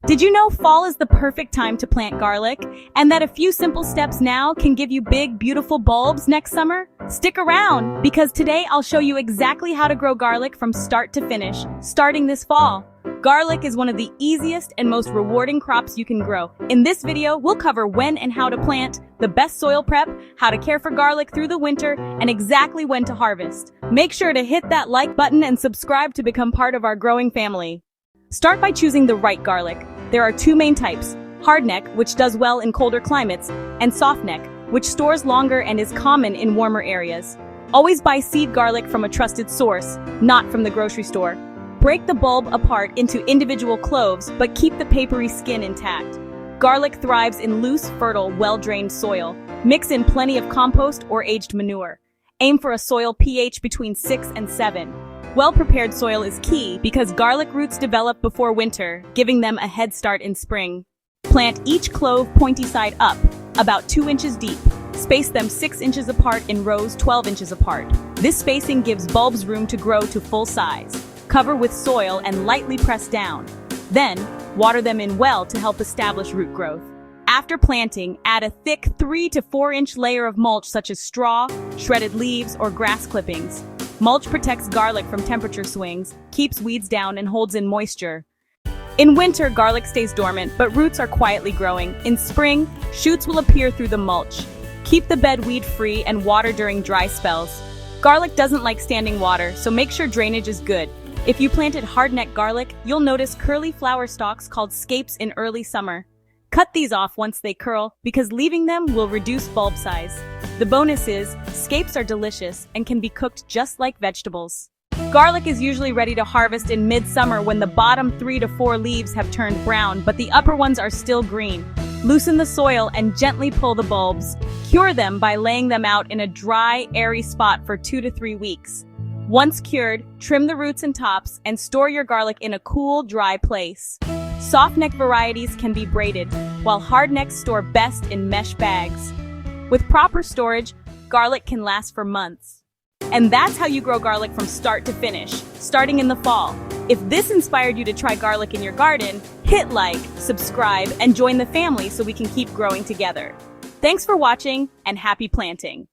Did you know fall is the perfect time to plant garlic, and that a few simple steps now can give you big, beautiful bulbs next summer? Stick around, because today I'll show you exactly how to grow garlic from start to finish, starting this fall. Garlic is one of the easiest and most rewarding crops you can grow. In this video, we'll cover when and how to plant, the best soil prep, how to care for garlic through the winter, and exactly when to harvest. Make sure to hit that like button and subscribe to become part of our growing family. Start by choosing the right garlic. There are two main types: hardneck, which does well in colder climates, and softneck, which stores longer and is common in warmer areas. Always buy seed garlic from a trusted source, not from the grocery store. Break the bulb apart into individual cloves, but keep the papery skin intact. Garlic thrives in loose, fertile, well-drained soil. Mix in plenty of compost or aged manure. Aim for a soil pH between 6 and 7. Well-prepared soil is key because garlic roots develop before winter, giving them a head start in spring. Plant each clove pointy side up, about 2 inches deep. Space them 6 inches apart in rows 12 inches apart. This spacing gives bulbs room to grow to full size. Cover with soil and lightly press down. Then, water them in well to help establish root growth. After planting, add a thick 3 to 4 inch layer of mulch such as straw, shredded leaves, or grass clippings. Mulch protects garlic from temperature swings, keeps weeds down, and holds in moisture. In winter, garlic stays dormant, but roots are quietly growing. In spring, shoots will appear through the mulch. Keep the bed weed-free and water during dry spells. Garlic doesn't like standing water, so make sure drainage is good. If you planted hardneck garlic, you'll notice curly flower stalks called scapes in early summer. Cut these off once they curl, because leaving them will reduce bulb size. The bonus is, scapes are delicious and can be cooked just like vegetables. Garlic is usually ready to harvest in mid-summer when the bottom 3 to 4 leaves have turned brown, but the upper ones are still green. Loosen the soil and gently pull the bulbs. Cure them by laying them out in a dry, airy spot for 2 to 3 weeks. Once cured, trim the roots and tops and store your garlic in a cool, dry place. Softneck varieties can be braided, while hardnecks store best in mesh bags. With proper storage, garlic can last for months. And that's how you grow garlic from start to finish, starting in the fall. If this inspired you to try garlic in your garden, hit like, subscribe, and join the family so we can keep growing together. Thanks for watching, and happy planting!